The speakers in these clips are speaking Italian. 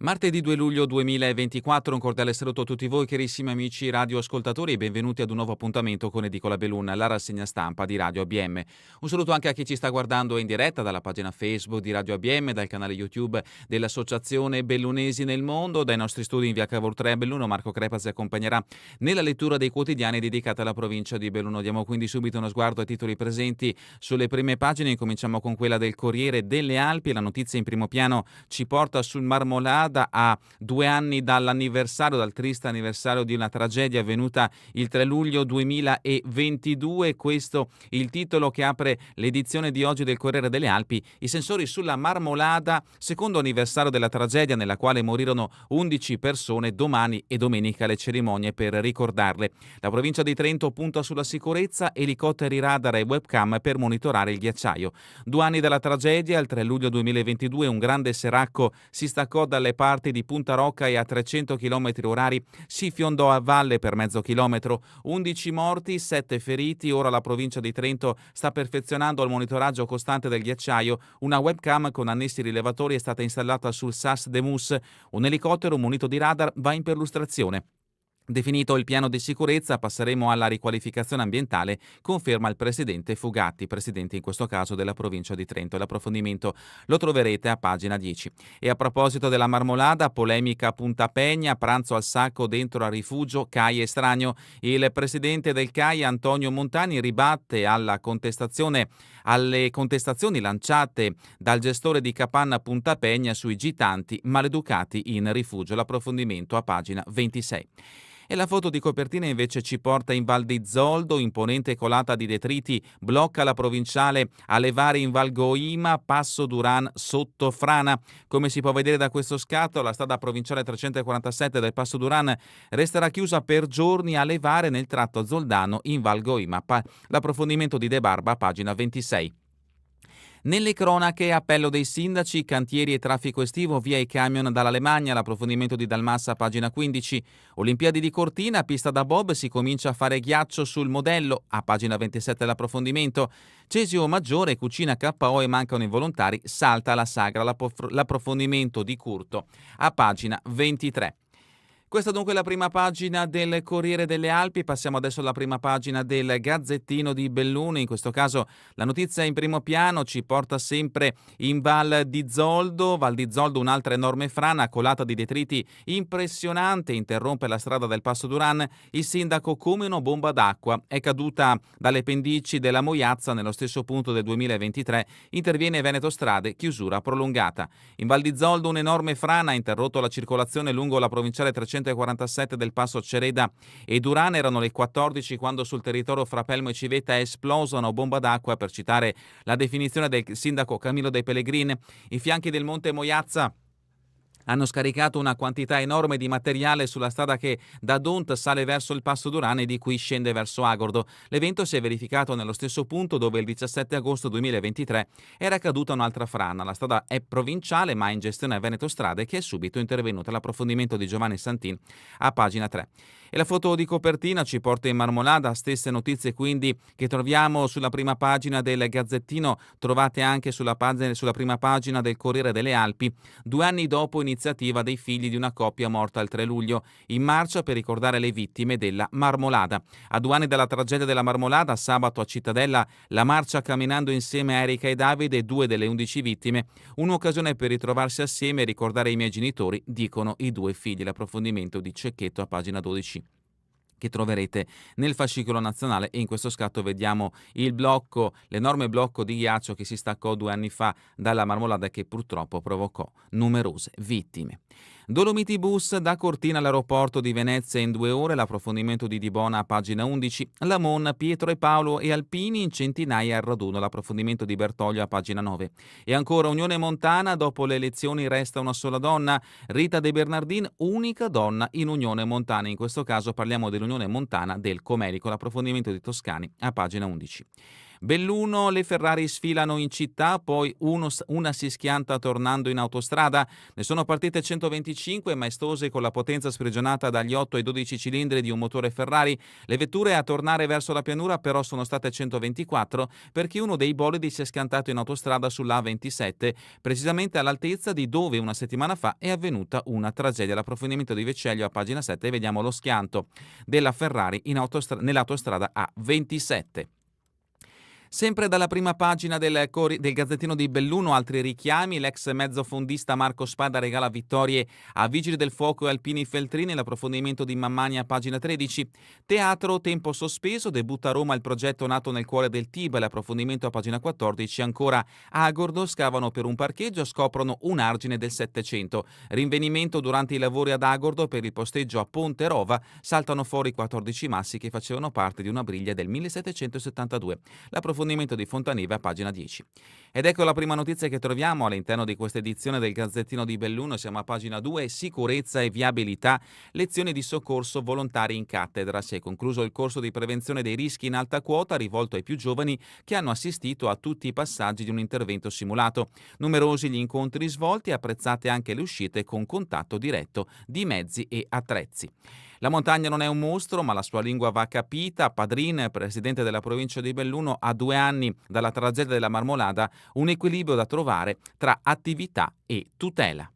Martedì 2 luglio 2024, un cordiale saluto a tutti voi carissimi amici radioascoltatori e benvenuti ad un nuovo appuntamento con Edicola Bellun, la rassegna stampa di Radio ABM. Un saluto anche a chi ci sta guardando in diretta dalla pagina Facebook di Radio ABM, dal canale YouTube dell'Associazione Bellunesi nel Mondo, dai nostri studi in via Cavour 3 a Belluno. Marco Crepa si accompagnerà nella lettura dei quotidiani dedicata alla provincia di Belluno. Diamo quindi subito uno sguardo ai titoli presenti sulle prime pagine. Incominciamo con quella del Corriere delle Alpi. La notizia in primo piano ci porta sul Marmolada a 2 anni dall'anniversario, dal triste anniversario di una tragedia avvenuta il 3 luglio 2022. Questo il titolo che apre l'edizione di oggi del Corriere delle Alpi. I sensori sulla Marmolada, secondo anniversario della tragedia nella quale morirono 11 persone. Domani e domenica le cerimonie per ricordarle. La provincia di Trento punta sulla sicurezza, elicotteri, radar e webcam per monitorare il ghiacciaio. 2 anni dalla tragedia, il 3 luglio 2022 un grande seracco si staccò dalle parti di Punta Rocca e a 300 km orari si fiondò a valle per mezzo chilometro. 11 morti, 7 feriti. Ora la provincia di Trento sta perfezionando il monitoraggio costante del ghiacciaio. Una webcam con annessi rilevatori è stata installata sul Sas de Mus. Un elicottero munito di radar va in perlustrazione. Definito il piano di sicurezza, passeremo alla riqualificazione ambientale, conferma il presidente Fugatti, presidente in questo caso della provincia di Trento. L'approfondimento lo troverete a pagina 10. E a proposito della Marmolada, polemica a Punta Pegna, pranzo al sacco dentro a rifugio, CAI estraneo. Il presidente del CAI, Antonio Montani, ribatte alle contestazioni lanciate dal gestore di Capanna Punta Pegna sui gitanti maleducati in rifugio. L'approfondimento a pagina 26. E la foto di copertina invece ci porta in Val di Zoldo. Imponente colata di detriti blocca la provinciale a levare in Val Goima, Passo Duran sotto frana. Come si può vedere da questo scatto, la strada provinciale 347 del Passo Duran resterà chiusa per giorni a levare nel tratto zoldano in Val Goima. L'approfondimento di De Barba, pagina 26. Nelle cronache, appello dei sindaci, cantieri e traffico estivo, via i camion dall'Alemagna. L'approfondimento di Dalmassa, pagina 15. Olimpiadi di Cortina, pista da bob, si comincia a fare ghiaccio sul modello, a pagina 27 l'approfondimento. Cesio Maggiore, cucina KO e mancano i volontari, salta la sagra. L'approfondimento di Curto, a pagina 23. Questa dunque è la prima pagina del Corriere delle Alpi. Passiamo adesso alla prima pagina del Gazzettino di Belluno. In questo caso la notizia in primo piano ci porta sempre in Val di Zoldo. Val di Zoldo, un'altra enorme frana, colata di detriti impressionante, interrompe la strada del Passo Duran. Il sindaco come una bomba d'acqua. È caduta dalle pendici della Moiazza nello stesso punto del 2023. Interviene Veneto Strade, chiusura prolungata. In Val di Zoldo un'enorme frana ha interrotto la circolazione lungo la provinciale 347 del Passo Cereda e Duran. Erano le 14 quando sul territorio fra Pelmo e Civetta è esplosa una bomba d'acqua, per citare la definizione del sindaco Camillo De Pellegrin. I fianchi del Monte Moiazza hanno scaricato una quantità enorme di materiale sulla strada che da Dont sale verso il Passo Duran e di cui scende verso Agordo. L'evento si è verificato nello stesso punto dove il 17 agosto 2023 era caduta un'altra frana. La strada è provinciale ma in gestione a Veneto Strade, che è subito intervenuta. L'approfondimento di Giovanni Santin a pagina 3. E la foto di copertina ci porta in Marmolada, stesse notizie quindi che troviamo sulla prima pagina del Gazzettino, trovate anche sulla prima pagina del Corriere delle Alpi. 2 anni dopo iniziativa dei figli di una coppia morta il 3 luglio, in marcia per ricordare le vittime della Marmolada. A 2 anni dalla tragedia della Marmolada, sabato a Cittadella, la marcia Camminando insieme a Erika e Davide, 2 delle 11 vittime, un'occasione per ritrovarsi assieme e ricordare i miei genitori, dicono i 2 figli. L'approfondimento di Cecchetto a pagina 12. Che troverete nel fascicolo nazionale, e in questo scatto vediamo l'enorme blocco di ghiaccio che si staccò 2 anni fa dalla Marmolada e che purtroppo provocò numerose vittime. Dolomiti Bus da Cortina all'aeroporto di Venezia in 2 ore. L'approfondimento di Dibona a pagina 11. Lamon, Pietro e Paolo e Alpini in centinaia al raduno. L'approfondimento di Bertoglio a pagina 9. E ancora Unione Montana, dopo le elezioni resta una sola donna. Rita De Bernardin, unica donna in Unione Montana. In questo caso parliamo dell'Unione Montana del Comelico. L'approfondimento di Toscani a pagina 11. Belluno, le Ferrari sfilano in città, poi una si schianta tornando in autostrada. Ne sono partite 125 maestose con la potenza sprigionata dagli 8 ai 12 cilindri di un motore Ferrari. Le vetture a tornare verso la pianura però sono state 124 perché uno dei bolidi si è schiantato in autostrada sulla A27, precisamente all'altezza di dove una settimana fa è avvenuta una tragedia. L'approfondimento di Vecellio a pagina 7 e vediamo lo schianto della Ferrari nell'autostrada A27. Sempre dalla prima pagina del Gazzettino di Belluno, altri richiami. L'ex mezzofondista Marco Spada regala vittorie a Vigili del Fuoco e Alpini Feltrini. L'approfondimento di Mammani a pagina 13. Teatro, tempo sospeso. Debutta a Roma il progetto nato nel cuore del Tiber. L'approfondimento a pagina 14. Ancora a Agordo, scavano per un parcheggio, scoprono un argine del Settecento. Rinvenimento durante i lavori ad Agordo per il posteggio a Ponte Rova. Saltano fuori 14 massi che facevano parte di una briglia del 1772. L'approfondimento di Fontaneva a pagina 10. Ed ecco la prima notizia che troviamo all'interno di questa edizione del Gazzettino di Belluno. Siamo a pagina 2, sicurezza e viabilità, lezioni di soccorso volontari in cattedra. Si è concluso il corso di prevenzione dei rischi in alta quota rivolto ai più giovani che hanno assistito a tutti i passaggi di un intervento simulato. Numerosi gli incontri svolti e apprezzate anche le uscite con contatto diretto di mezzi e attrezzi. La montagna non è un mostro, ma la sua lingua va capita. Padrin, presidente della provincia di Belluno, a 2 anni dalla tragedia della Marmolada, un equilibrio da trovare tra attività e tutela.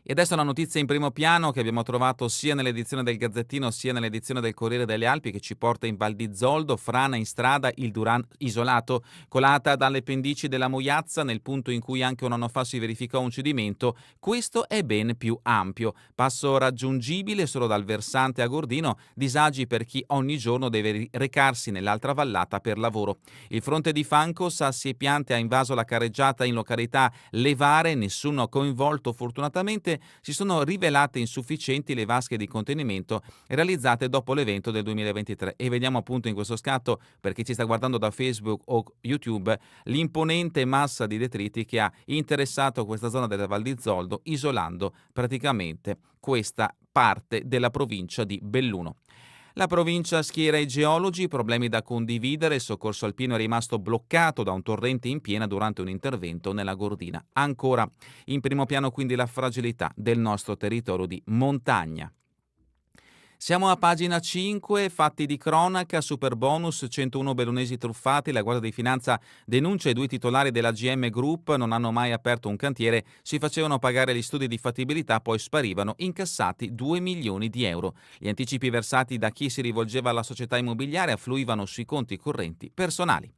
E adesso la notizia in primo piano che abbiamo trovato sia nell'edizione del Gazzettino sia nell'edizione del Corriere delle Alpi, che ci porta in Val di Zoldo, frana in strada, il Duran isolato, colata dalle pendici della Moiazza nel punto in cui anche un anno fa si verificò un cedimento. Questo è ben più ampio, passo raggiungibile solo dal versante agordino, disagi per chi ogni giorno deve recarsi nell'altra vallata per lavoro. Il fronte di fango, sassi e piante ha invaso la carreggiata in località Levare, nessuno coinvolto fortunatamente. Si sono rivelate insufficienti le vasche di contenimento realizzate dopo l'evento del 2023 e vediamo appunto in questo scatto, per chi ci sta guardando da Facebook o YouTube, l'imponente massa di detriti che ha interessato questa zona della Val di Zoldo, isolando praticamente questa parte della provincia di Belluno. La provincia schiera i geologi, problemi da condividere, il soccorso alpino è rimasto bloccato da un torrente in piena durante un intervento nella Gordina. Ancora in primo piano quindi la fragilità del nostro territorio di montagna. Siamo a pagina 5, fatti di cronaca, superbonus, 101 bellunesi truffati, la Guardia di Finanza denuncia i 2 titolari della GM Group, non hanno mai aperto un cantiere, si facevano pagare gli studi di fattibilità, poi sparivano, incassati 2 milioni di euro. Gli anticipi versati da chi si rivolgeva alla società immobiliare affluivano sui conti correnti personali.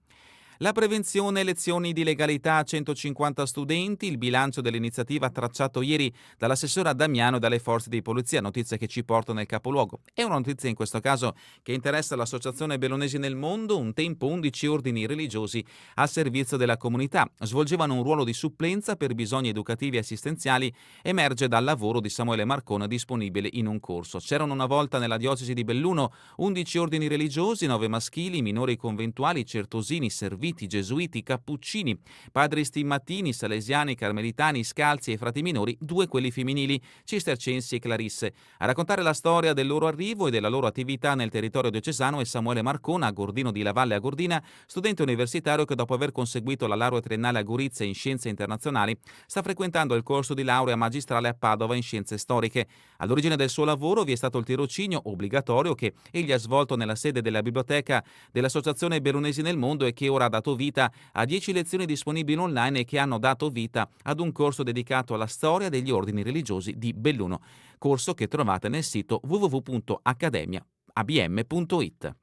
La prevenzione, lezioni di legalità a 150 studenti, il bilancio dell'iniziativa tracciato ieri dall'assessore Damiano e dalle forze di polizia, notizia che ci porta nel capoluogo. È una notizia in questo caso che interessa l'Associazione Bellunesi nel Mondo. Un tempo 11 ordini religiosi al servizio della comunità svolgevano un ruolo di supplenza per bisogni educativi e assistenziali, emerge dal lavoro di Samuele Marcona disponibile in un corso. C'erano una volta nella diocesi di Belluno 11 ordini religiosi, 9 maschili, minori conventuali, certosini, servizi, gesuiti, cappuccini, padri stimmatini, salesiani, carmelitani, scalzi e frati minori, 2 quelli femminili, cistercensi e clarisse. A raccontare la storia del loro arrivo e della loro attività nel territorio diocesano è Samuele Marcona, agordino di Lavalle Agordina, studente universitario che dopo aver conseguito la laurea triennale a Gorizia in scienze internazionali sta frequentando il corso di laurea magistrale a Padova in scienze storiche. All'origine del suo lavoro vi è stato il tirocinio obbligatorio che egli ha svolto nella sede della biblioteca dell'Associazione Bellunesi nel Mondo e che ora ha dato vita a 10 lezioni disponibili online e che hanno dato vita ad un corso dedicato alla storia degli ordini religiosi di Belluno, corso che trovate nel sito www.accademiaabm.it.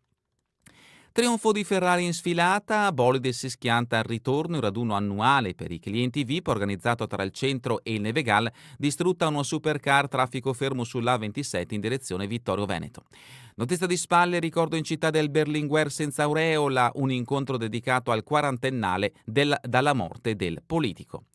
Trionfo di Ferrari in sfilata, bolide si schianta al ritorno, il raduno annuale per i clienti VIP organizzato tra il centro e il Nevegal, distrutta una supercar, traffico fermo sulla A27 in direzione Vittorio Veneto. Notizia di spalle, ricordo in città del Berlinguer senza aureola, un incontro dedicato al quarantennale dalla morte del politico.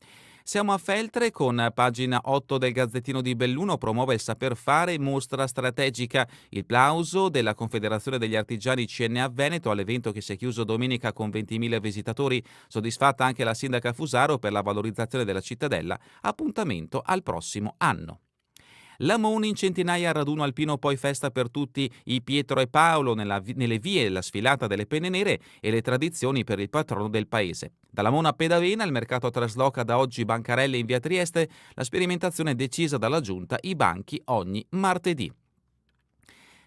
Siamo a Feltre con pagina 8 del Gazzettino di Belluno, promuove il saper fare, mostra strategica, il plauso della Confederazione degli Artigiani CNA Veneto all'evento che si è chiuso domenica con 20.000 visitatori, soddisfatta anche la sindaca Fusaro per la valorizzazione della cittadella, appuntamento al prossimo anno. Lamoni in centinaia al raduno alpino, poi festa per tutti i Pietro e Paolo nelle vie, la sfilata delle penne nere e le tradizioni per il patrono del paese. Da Lamona a Pedavena il mercato trasloca da oggi bancarelle in via Trieste, la sperimentazione è decisa dalla giunta, i banchi ogni martedì.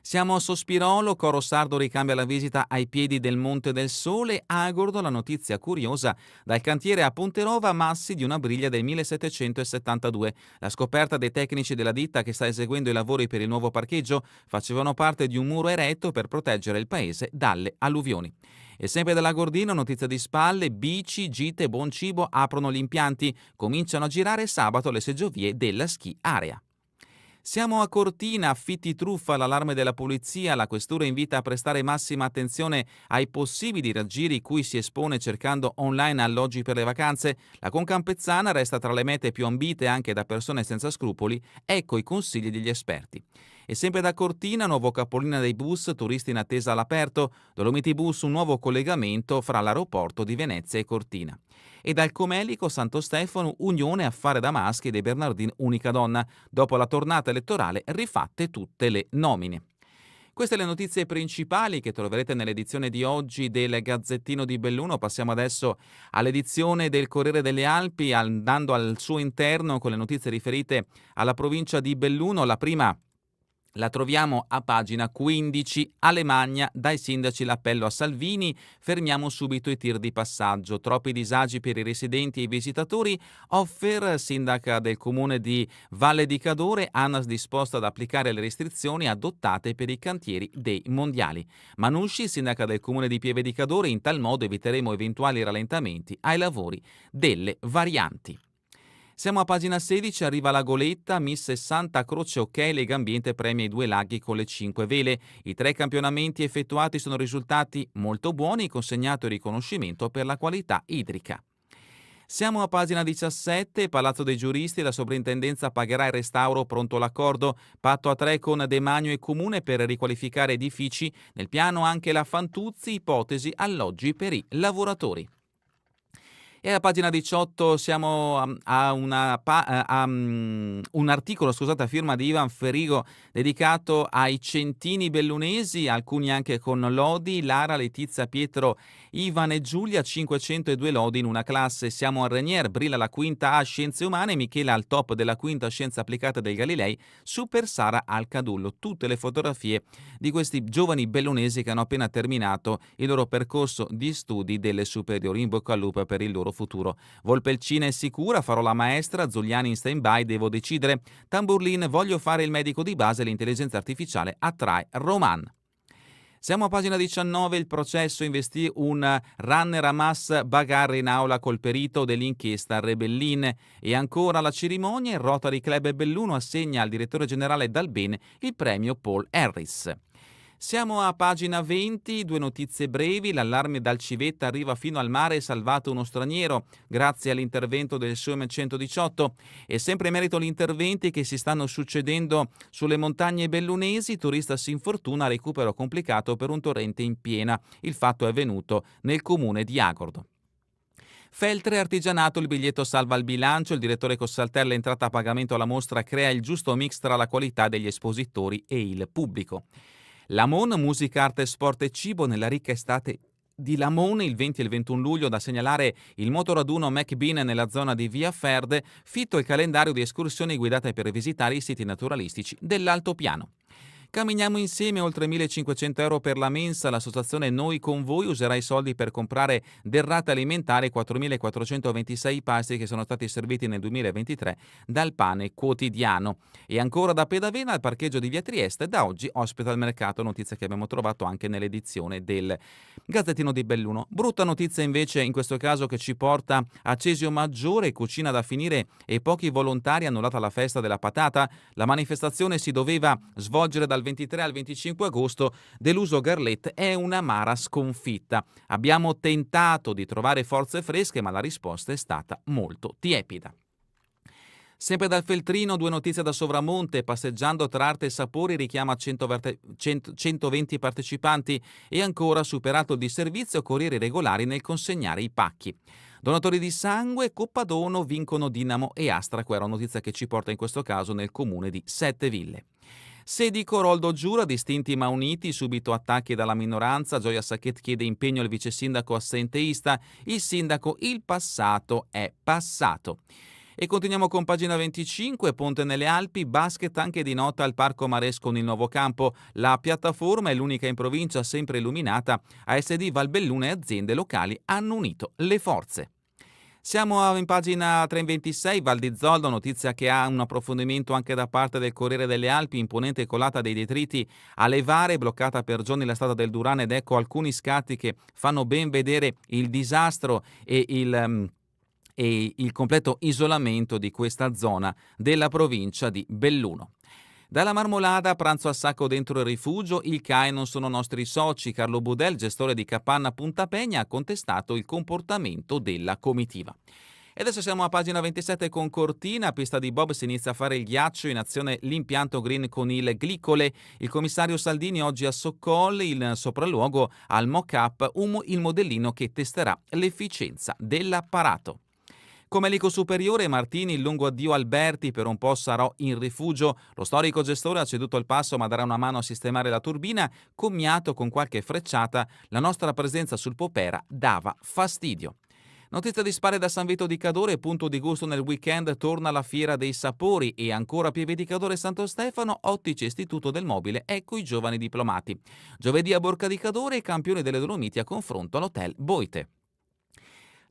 Siamo a Sospirolo, Coro Sardo ricambia la visita ai piedi del Monte del Sole, Agordo la notizia curiosa dal cantiere a Ponterova, massi di una briglia del 1772. La scoperta dei tecnici della ditta che sta eseguendo i lavori per il nuovo parcheggio facevano parte di un muro eretto per proteggere il paese dalle alluvioni. E sempre dall'Agordino, notizia di spalle, bici, gite, buon cibo, aprono gli impianti, cominciano a girare sabato le seggiovie della Ski Area. Siamo a Cortina, affitti truffa, l'allarme della polizia, la questura invita a prestare massima attenzione ai possibili raggiri cui si espone cercando online alloggi per le vacanze, la Concampezzana resta tra le mete più ambite anche da persone senza scrupoli, ecco i consigli degli esperti. E sempre da Cortina, nuovo capolinea dei bus, turisti in attesa all'aperto, Dolomiti Bus, un nuovo collegamento fra l'aeroporto di Venezia e Cortina. E dal Comelico Santo Stefano, unione affare da maschi dei Bernardin unica donna, dopo la tornata elettorale rifatte tutte le nomine. Queste le notizie principali che troverete nell'edizione di oggi del Gazzettino di Belluno. Passiamo adesso all'edizione del Corriere delle Alpi, andando al suo interno con le notizie riferite alla provincia di Belluno. La prima la troviamo a pagina 15, Alemagna, dai sindaci l'appello a Salvini, fermiamo subito i tir di passaggio, troppi disagi per i residenti e i visitatori, Offer, sindaca del comune di Valle di Cadore, ANAS disposta ad applicare le restrizioni adottate per i cantieri dei mondiali. Manusci, sindaca del comune di Pieve di Cadore, in tal modo eviteremo eventuali rallentamenti ai lavori delle varianti. Siamo a pagina 16, arriva la goletta, Miss Santa Croce OK, Legambiente premia i 2 laghi con le 5 vele. I 3 campionamenti effettuati sono risultati molto buoni, consegnato il riconoscimento per la qualità idrica. Siamo a pagina 17, Palazzo dei Giuristi, la sovrintendenza pagherà il restauro, pronto l'accordo, patto a 3 con Demanio e Comune per riqualificare edifici, nel piano anche la Fantuzzi, ipotesi alloggi per i lavoratori. E alla pagina 18 siamo a un articolo a firma di Ivan Ferigo dedicato ai centini bellunesi, alcuni anche con lodi, Lara, Letizia, Pietro, Ivan e Giulia, 502 lodi in una classe. Siamo a Renier, brilla la quinta A Scienze Umane, Michela al top della quinta Scienze Applicate del Galilei, Super Sara al Cadullo. Tutte le fotografie di questi giovani bellunesi che hanno appena terminato il loro percorso di studi delle superiori. In bocca al lupo per il loro futuro. Volpelcina è sicura, farò la maestra, Zuliani in stand-by, devo decidere, Tamburlin, voglio fare il medico di base, l'intelligenza artificiale attrae Roman. Siamo a pagina 19, il processo investì un runner Hamas bagarre in aula col perito dell'inchiesta Rebellin e ancora la cerimonia, il Rotary Club Belluno assegna al direttore generale Dalbene il premio Paul Harris. Siamo a pagina 20, 2 notizie brevi, l'allarme dal civetta arriva fino al mare e salvato uno straniero grazie all'intervento del SOM 118 e sempre in merito agli interventi che si stanno succedendo sulle montagne bellunesi, turista si infortuna, recupero complicato per un torrente in piena, il fatto è avvenuto nel comune di Agordo. Feltre artigianato, il biglietto salva il bilancio, il direttore Cossaltella entrata a pagamento alla mostra crea il giusto mix tra la qualità degli espositori e il pubblico. Lamon, musica, arte, sport e cibo nella ricca estate di Lamone, il 20 e il 21 luglio, da segnalare il motoraduno McBean nella zona di Via Ferde, fitto il calendario di escursioni guidate per visitare i siti naturalistici dell'altopiano. Camminiamo insieme, oltre 1.500 euro per la mensa, l'associazione Noi con Voi userà i soldi per comprare derrate alimentari, 4.426 pasti che sono stati serviti nel 2023 dal Pane Quotidiano. E ancora da Pedavena, al parcheggio di Via Trieste, da oggi ospita il mercato, notizia che abbiamo trovato anche nell'edizione del Gazzettino di Belluno. Brutta notizia invece in questo caso che ci porta a Cesio Maggiore, cucina da finire e pochi volontari, annullata la festa della patata. La manifestazione si doveva svolgere dal 23 al 25 agosto, deluso Garlette è un'amara sconfitta. Abbiamo tentato di trovare forze fresche, ma la risposta è stata molto tiepida. Sempre dal Feltrino, 2 notizie da Sovramonte, passeggiando tra arte e sapori richiama 120 partecipanti e ancora superato il disservizio, corrieri regolari nel consegnare i pacchi. Donatori di sangue, Coppa Dono vincono Dinamo e Astraquera, notizia che ci porta in questo caso nel comune di Sette Ville. Sedi Coroldo giura, distinti ma uniti, subito attacchi dalla minoranza, Gioia Sacchet chiede impegno al vice sindaco assenteista, il sindaco il passato è passato. E continuiamo con pagina 25, Ponte nelle Alpi, basket anche di notte al Parco Mares con il nuovo campo. La piattaforma è l'unica in provincia sempre illuminata. ASD Valbelluna e aziende locali hanno unito le forze. Siamo in pagina 326, Val di Zoldo, notizia che ha un approfondimento anche da parte del Corriere delle Alpi, imponente colata dei detriti alle Vare, bloccata per giorni la strada del Durano ed ecco alcuni scatti che fanno ben vedere il disastro e il completo isolamento di questa zona della provincia di Belluno. Dalla Marmolada, pranzo a sacco dentro il rifugio, il CAE non sono nostri soci. Carlo Budel, gestore di Capanna Punta Pegna, ha contestato il comportamento della comitiva. E adesso siamo a pagina 27 con Cortina, pista di bob, si inizia a fare il ghiaccio, in azione l'impianto green con il glicole. Il commissario Saldini oggi a Soccol, il sopralluogo al mock-up, il modellino che testerà l'efficienza dell'apparato. Come Lico Superiore, Martini, il lungo addio Alberti, per un po' sarò in rifugio. Lo storico gestore ha ceduto il passo ma darà una mano a sistemare la turbina, commiato con qualche frecciata, la nostra presenza sul Popera dava fastidio. Notizia dispare da San Vito di Cadore, punto di gusto nel weekend, torna la Fiera dei Sapori e ancora Pieve di Cadore e Santo Stefano, Ottici Istituto del Mobile, ecco i giovani diplomati. Giovedì a Borca di Cadore, i campioni delle Dolomiti a confronto all'Hotel Boite.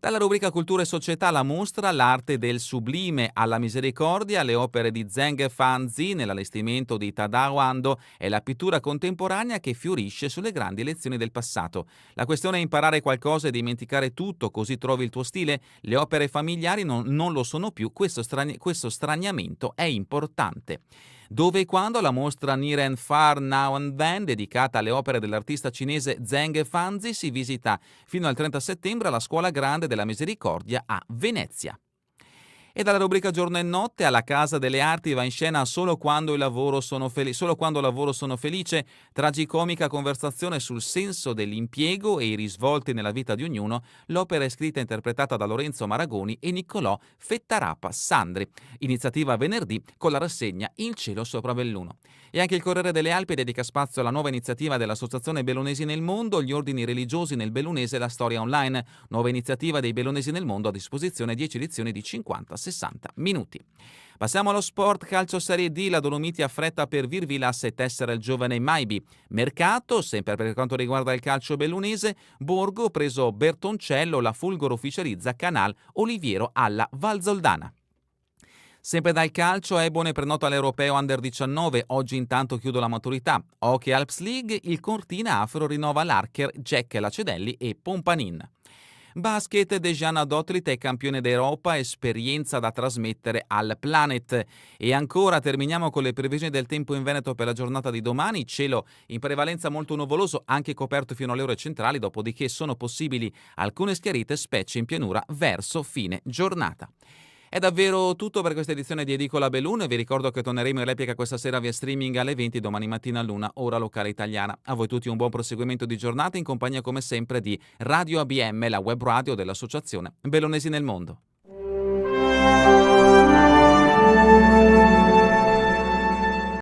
Dalla rubrica Cultura e Società, la mostra L'arte del sublime alla misericordia, le opere di Zheng Fanzi nell'allestimento di Tadao Ando e la pittura contemporanea che fiorisce sulle grandi lezioni del passato. La questione è imparare qualcosa e dimenticare tutto, così trovi il tuo stile. Le opere familiari non lo sono più, questo straniamento è importante. Dove e quando la mostra Niren Far Now and Then, dedicata alle opere dell'artista cinese Zheng Fanzi, si visita fino al 30 settembre alla Scuola Grande della Misericordia a Venezia. E dalla rubrica Giorno e Notte, alla Casa delle Arti va in scena Solo quando lavoro sono felice, tragicomica conversazione sul senso dell'impiego e i risvolti nella vita di ognuno. L'opera è scritta e interpretata da Lorenzo Maragoni e Niccolò Fettarapa Sandri. Iniziativa venerdì con la rassegna Il cielo sopra Belluno. E anche il Corriere delle Alpi dedica spazio alla nuova iniziativa dell'Associazione Bellunesi nel Mondo, gli ordini religiosi nel bellunese e la storia online. Nuova iniziativa dei Bellunesi nel Mondo, a disposizione 10 lezioni di 50-60 minuti. Passiamo allo sport, calcio Serie D, la Dolomiti affretta per dirvi l'asse e tessera il giovane Maibi. Mercato, sempre per quanto riguarda il calcio bellunese, Borgo preso Bertoncello, la Fulgoro ufficializza Canal Oliviero alla Valzoldana. Sempre dal calcio, Ebone prenota all'Europeo Under 19, oggi intanto chiudo la maturità. Hockey Alps League, il Cortina Afro rinnova l'Archer, Jack Lacedelli e Pompanin. Basket, Dejana Dotrit è campione d'Europa, esperienza da trasmettere al Planet. E ancora terminiamo con le previsioni del tempo in Veneto per la giornata di domani, cielo in prevalenza molto nuvoloso, anche coperto fino alle ore centrali, dopodiché sono possibili alcune schiarite, specie in pianura verso fine giornata. È davvero tutto per questa edizione di Edicola Belluno e vi ricordo che torneremo in replica questa sera via streaming alle 20, domani mattina all'1, ora locale italiana. A voi tutti un buon proseguimento di giornata in compagnia come sempre di Radio ABM, la web radio dell'Associazione Bellunesi nel Mondo.